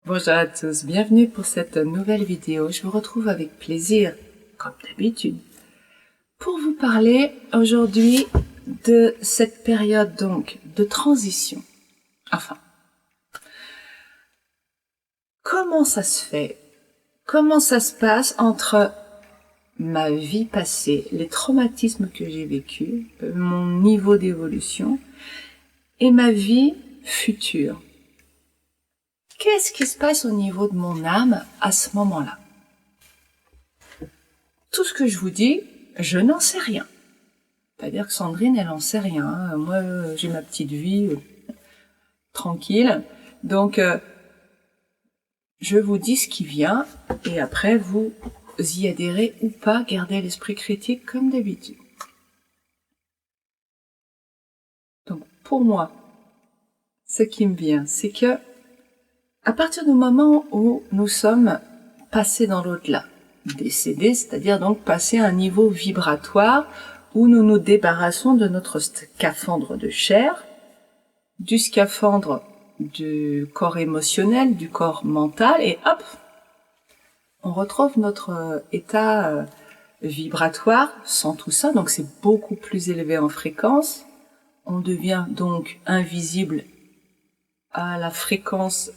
Bonjour à tous, bienvenue pour cette nouvelle vidéo. Je vous retrouve avec plaisir, comme d'habitude, pour vous parler aujourd'hui de cette période donc de transition. Enfin, comment ça se fait? Comment ça se passe entre ma vie passée, les traumatismes que j'ai vécus, mon niveau d'évolution et ma vie future? Qu'est-ce qui se passe au niveau de mon âme à ce moment-là? Tout ce que je vous dis, je n'en sais rien. C'est-à-dire que Sandrine, elle n'en sait rien. Moi, j'ai ma petite vie tranquille. Donc, je vous dis ce qui vient et après, vous y adhérez ou pas, gardez l'esprit critique comme d'habitude. Donc, pour moi, ce qui me vient, c'est que à partir du moment où nous sommes passés dans l'au-delà, décédés, c'est-à-dire donc passés à un niveau vibratoire où nous nous débarrassons de notre scaphandre de chair, du scaphandre du corps émotionnel, du corps mental, et hop, on retrouve notre état vibratoire sans tout ça, donc c'est beaucoup plus élevé en fréquence. On devient donc invisible à la fréquence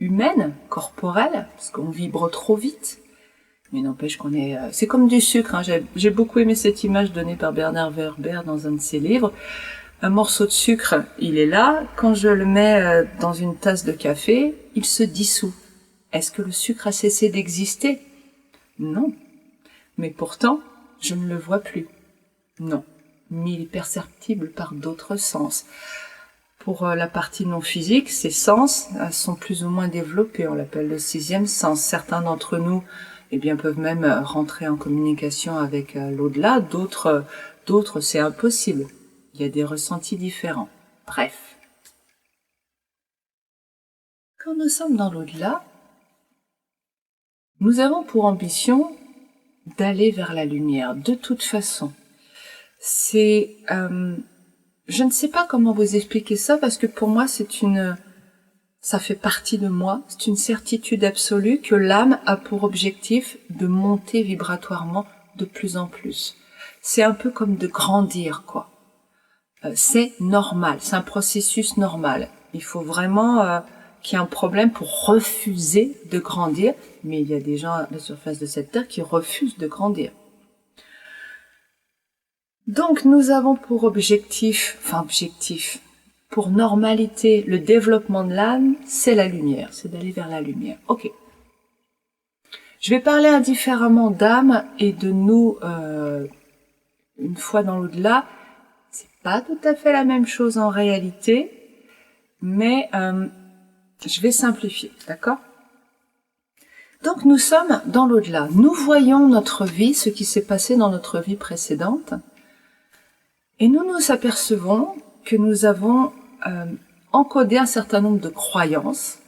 humaine, corporelle, parce qu'on vibre trop vite. Mais n'empêche qu'on est... c'est comme du sucre, hein. J'ai beaucoup aimé cette image donnée par Bernard Werber dans un de ses livres. Un morceau de sucre, il est là. Quand je le mets dans une tasse de café, il se dissout. Est-ce que le sucre a cessé d'exister? Non. Mais pourtant, je ne le vois plus. Non. Mais il est perceptible par d'autres sens. Pour la partie non physique, ces sens sont plus ou moins développés. On l'appelle le sixième sens. Certains d'entre nous peuvent même rentrer en communication avec l'au-delà. D'autres, c'est impossible. Il y a des ressentis différents. Bref. Quand nous sommes dans l'au-delà, nous avons pour ambition d'aller vers la lumière. De toute façon, c'est... je ne sais pas comment vous expliquer ça parce que pour moi ça fait partie de moi, c'est une certitude absolue que l'âme a pour objectif de monter vibratoirement de plus en plus. C'est un peu comme de grandir, quoi. C'est normal, c'est un processus normal. Il faut vraiment qu'il y ait un problème pour refuser de grandir, mais il y a des gens à la surface de cette terre qui refusent de grandir. Donc nous avons pour pour normalité, le développement de l'âme, c'est la lumière, c'est d'aller vers la lumière. Ok. Je vais parler indifféremment d'âme et de nous une fois dans l'au-delà. C'est pas tout à fait la même chose en réalité, mais je vais simplifier, d'accord? Donc nous sommes dans l'au-delà. Nous voyons notre vie, ce qui s'est passé dans notre vie précédente. Et nous nous apercevons que nous avons encodé un certain nombre de croyances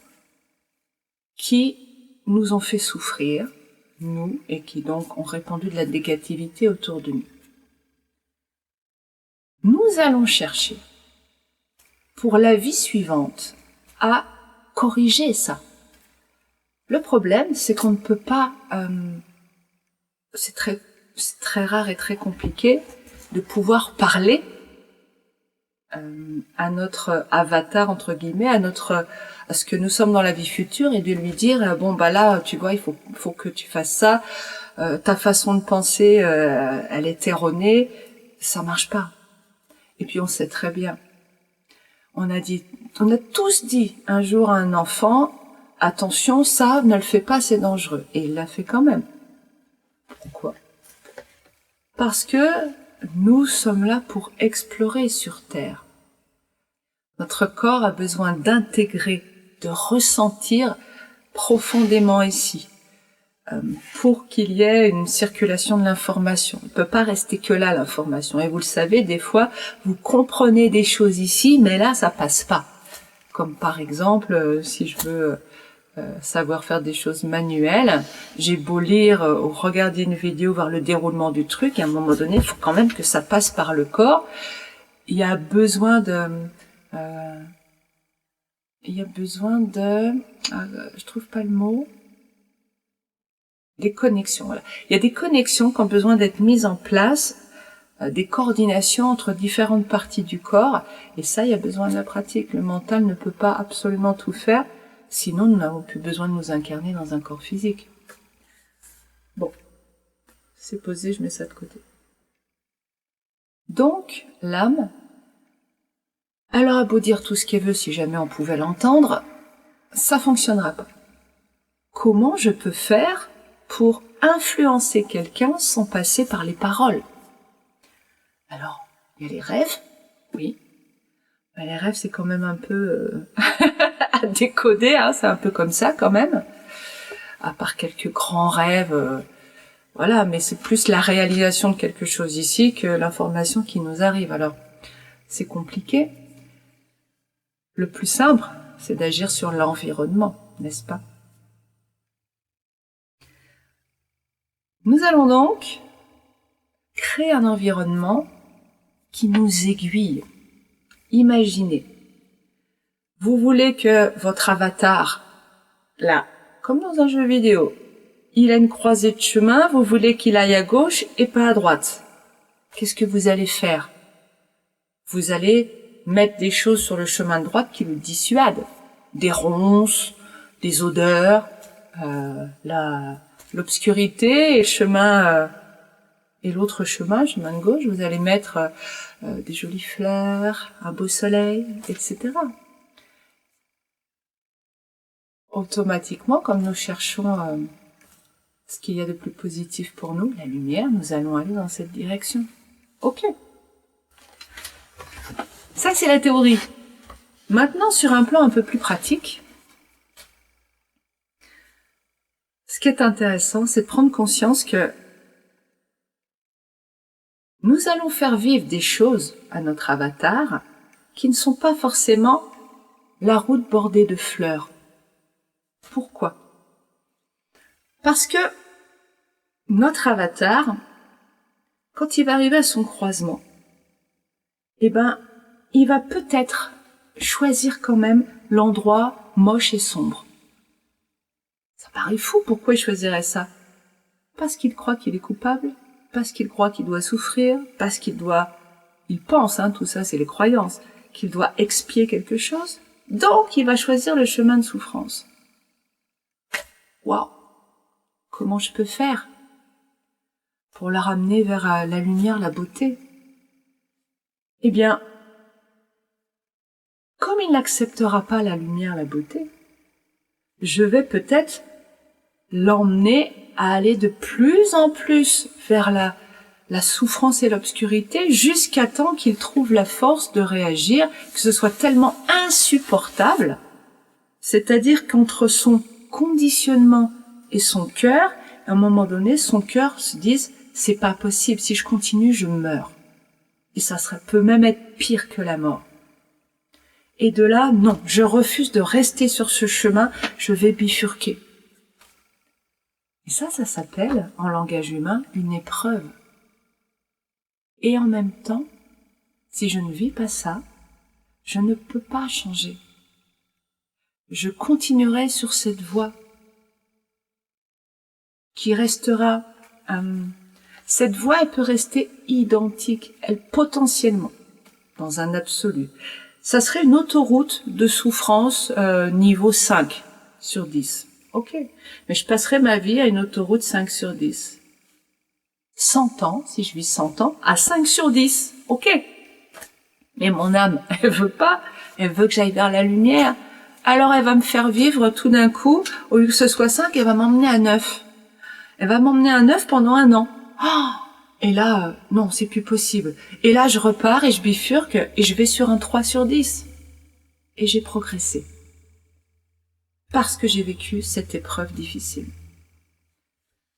qui nous ont fait souffrir, nous, et qui donc ont répandu de la négativité autour de nous. Nous allons chercher, pour la vie suivante, à corriger ça. Le problème, c'est qu'on ne peut pas... c'est très rare et très compliqué de pouvoir parler à notre avatar, entre guillemets, à ce que nous sommes dans la vie future et de lui dire, bon, bah là, tu vois, il faut que tu fasses ça, ta façon de penser, elle est erronée, ça marche pas. Et puis on sait très bien. On a tous dit un jour à un enfant, attention, ça, ne le fais pas, c'est dangereux. Et il l'a fait quand même. Pourquoi? Parce que nous sommes là pour explorer sur Terre. Notre corps a besoin d'intégrer, de ressentir profondément ici, pour qu'il y ait une circulation de l'information. Il ne peut pas rester que là, l'information. Et vous le savez, des fois, vous comprenez des choses ici, mais là, ça passe pas. Comme par exemple, si je veux savoir faire des choses manuelles, j'ai beau lire ou regarder une vidéo, voir le déroulement du truc, à un moment donné, il faut quand même que ça passe par le corps. Il y a besoin il y a besoin de... je trouve pas le mot. Des connexions, voilà. Il y a des connexions qui ont besoin d'être mises en place, des coordinations entre différentes parties du corps, et ça, il y a besoin de la pratique. Le mental ne peut pas absolument tout faire, sinon nous n'avons plus besoin de nous incarner dans un corps physique. Bon, c'est posé, je mets ça de côté. Donc, l'âme, elle aura beau dire tout ce qu'elle veut, si jamais on pouvait l'entendre, ça fonctionnera pas. Comment je peux faire pour influencer quelqu'un sans passer par les paroles? Alors, il y a les rêves, oui. Ben, les rêves, c'est quand même un peu à décoder, hein, c'est un peu comme ça quand même. À part quelques grands rêves, voilà, mais c'est plus la réalisation de quelque chose ici que l'information qui nous arrive. Alors, c'est compliqué. Le plus simple, c'est d'agir sur l'environnement, n'est-ce pas? Nous allons donc créer un environnement qui nous aiguille. Imaginez, vous voulez que votre avatar, là, comme dans un jeu vidéo, il a une croisée de chemin, vous voulez qu'il aille à gauche et pas à droite. Qu'est-ce que vous allez faire? Vous allez mettre des choses sur le chemin de droite qui le dissuadent. Des ronces, des odeurs, l'obscurité et le chemin... et l'autre chemin de gauche, vous allez mettre des jolies fleurs, un beau soleil, etc. Automatiquement, comme nous cherchons ce qu'il y a de plus positif pour nous, la lumière, nous allons aller dans cette direction. Ok. Ça, c'est la théorie. Maintenant, sur un plan un peu plus pratique, ce qui est intéressant, c'est de prendre conscience que nous allons faire vivre des choses à notre avatar qui ne sont pas forcément la route bordée de fleurs. Pourquoi? Parce que notre avatar, quand il va arriver à son croisement, eh ben, il va peut-être choisir quand même l'endroit moche et sombre. Ça paraît fou, pourquoi il choisirait ça? Parce qu'il croit qu'il est coupable, parce qu'il croit qu'il doit souffrir, parce qu'il pense, hein, tout ça c'est les croyances, qu'il doit expier quelque chose, donc il va choisir le chemin de souffrance. Waouh! Comment je peux faire pour la ramener vers la lumière, la beauté? Eh bien, comme il n'acceptera pas la lumière, la beauté, je vais peut-être l'emmener à aller de plus en plus vers la souffrance et l'obscurité jusqu'à temps qu'il trouve la force de réagir, que ce soit tellement insupportable, c'est-à-dire qu'entre son conditionnement et son cœur, à un moment donné, son cœur se dise « c'est pas possible, si je continue, je meurs ». Et ça peut même être pire que la mort. Et de là, non, je refuse de rester sur ce chemin, je vais bifurquer. Et ça s'appelle, en langage humain, une épreuve. Et en même temps, si je ne vis pas ça, je ne peux pas changer. Je continuerai sur cette voie qui restera... cette voie, elle peut rester identique, elle potentiellement, dans un absolu. Ça serait une autoroute de souffrance niveau 5 sur 10. Ok, mais je passerai ma vie à une autoroute 5 sur 10. 100 ans, si je vis 100 ans, à 5 sur 10. Ok. Mais mon âme, elle veut pas, elle veut que j'aille vers la lumière. Alors elle va me faire vivre tout d'un coup, au lieu que ce soit 5, elle va m'emmener à 9. Elle va m'emmener à 9 pendant 1 an. Oh, et là, non, c'est plus possible. Et là, je repars et je bifurque et je vais sur un 3 sur 10. Et j'ai progressé. Parce que j'ai vécu cette épreuve difficile.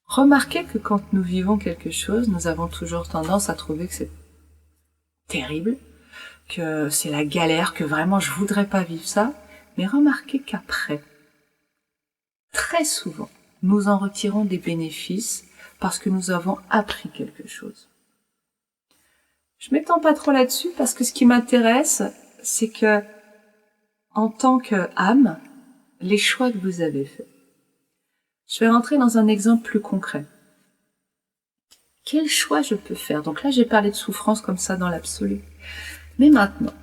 Remarquez que quand nous vivons quelque chose, nous avons toujours tendance à trouver que c'est terrible, que c'est la galère, que vraiment je voudrais pas vivre ça. Mais remarquez qu'après, très souvent, nous en retirons des bénéfices parce que nous avons appris quelque chose. Je m'étends pas trop là-dessus parce que ce qui m'intéresse, c'est que en tant qu'âme, les choix que vous avez faits. Je vais rentrer dans un exemple plus concret. Quel choix je peux faire? Donc là, j'ai parlé de souffrance comme ça dans l'absolu. Mais maintenant,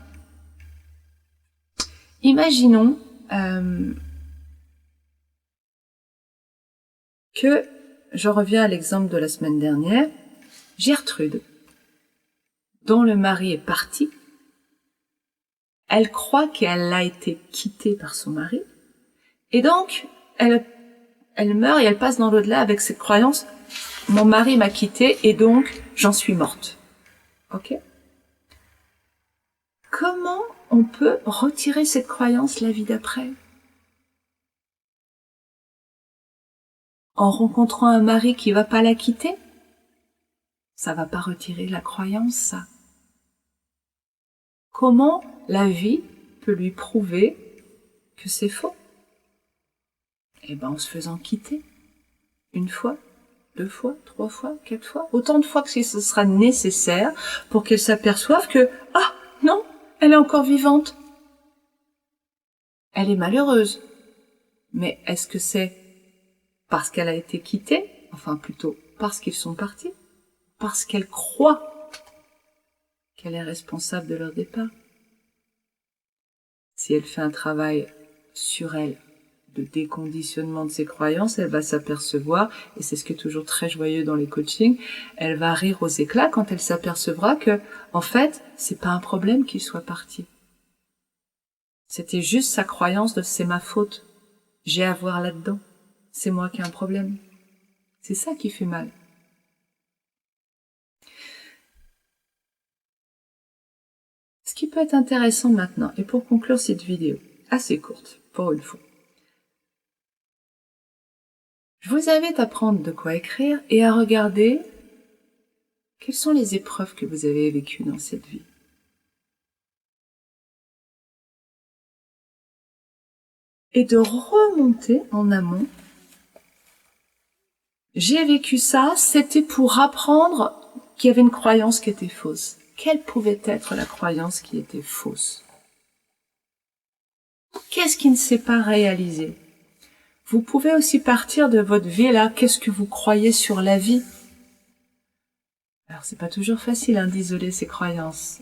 imaginons que, je reviens à l'exemple de la semaine dernière, Gertrude, dont le mari est parti, elle croit qu'elle a été quittée par son mari, et donc elle meurt et elle passe dans l'au-delà avec cette croyance, mon mari m'a quittée et donc j'en suis morte. Ok? Comment on peut retirer cette croyance la vie d'après? En rencontrant un mari qui va pas la quitter? Ça va pas retirer la croyance, ça. Comment la vie peut lui prouver que c'est faux? Eh ben, en se faisant quitter. Une fois, 2 fois, 3 fois, 4 fois, autant de fois que ce sera nécessaire pour qu'elle s'aperçoive que, ah, non, elle est encore vivante. Elle est malheureuse. Mais est-ce que c'est parce qu'elle a été quittée? Enfin, plutôt, parce qu'ils sont partis? Parce qu'elle croit qu'elle est responsable de leur départ? Si elle fait un travail sur elle, de déconditionnement de ses croyances, elle va s'apercevoir, et c'est ce qui est toujours très joyeux dans les coachings, elle va rire aux éclats quand elle s'apercevra que, en fait, c'est pas un problème qu'il soit parti. C'était juste sa croyance de c'est ma faute. J'ai à voir là-dedans. C'est moi qui ai un problème. C'est ça qui fait mal. Ce qui peut être intéressant maintenant, et pour conclure cette vidéo, assez courte, pour une fois, je vous invite à prendre de quoi écrire et à regarder quelles sont les épreuves que vous avez vécues dans cette vie. Et de remonter en amont. J'ai vécu ça, c'était pour apprendre qu'il y avait une croyance qui était fausse. Quelle pouvait être la croyance qui était fausse? Qu'est-ce qui ne s'est pas réalisé? Vous pouvez aussi partir de votre vie là, qu'est-ce que vous croyez sur la vie? Alors c'est pas toujours facile d'isoler ces croyances.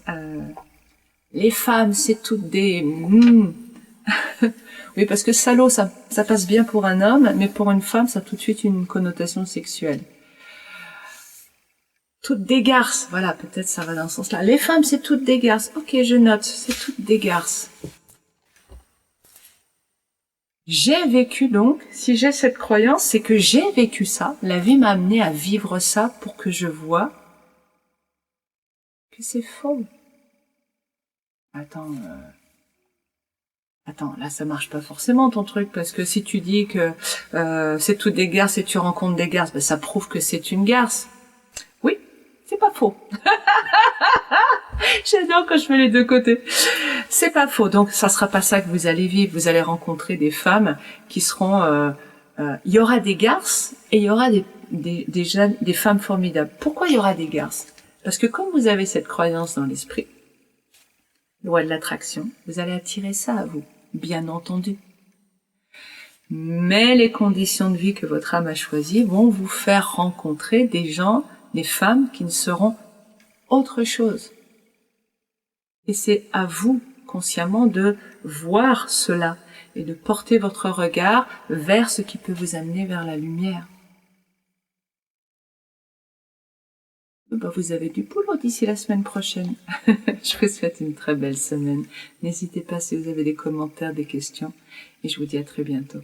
Les femmes, c'est toutes des... Oui, parce que salaud, ça passe bien pour un homme, mais pour une femme, ça a tout de suite une connotation sexuelle. Toutes des garces, voilà, peut-être ça va dans ce sens-là. Les femmes, c'est toutes des garces. Ok, je note, c'est toutes des garces. J'ai vécu donc, si j'ai cette croyance, c'est que j'ai vécu ça. La vie m'a amené à vivre ça pour que je vois que c'est faux. Attends, là ça marche pas forcément ton truc, parce que si tu dis que c'est toutes des garces et tu rencontres des garces, ben, ça prouve que c'est une garce. Oui, c'est pas faux. J'adore quand je fais les deux côtés. C'est pas faux, donc ça sera pas ça que vous allez vivre. Vous allez rencontrer des femmes qui seront... il y aura des garces et il y aura des femmes formidables. Pourquoi il y aura des garces? Parce que comme vous avez cette croyance dans l'esprit, loi de l'attraction, vous allez attirer ça à vous, bien entendu. Mais les conditions de vie que votre âme a choisies vont vous faire rencontrer des gens, des femmes qui ne seront autre chose. Et c'est à vous, consciemment, de voir cela et de porter votre regard vers ce qui peut vous amener vers la lumière. Vous avez du boulot d'ici la semaine prochaine. Je vous souhaite une très belle semaine. N'hésitez pas si vous avez des commentaires, des questions, et je vous dis à très bientôt.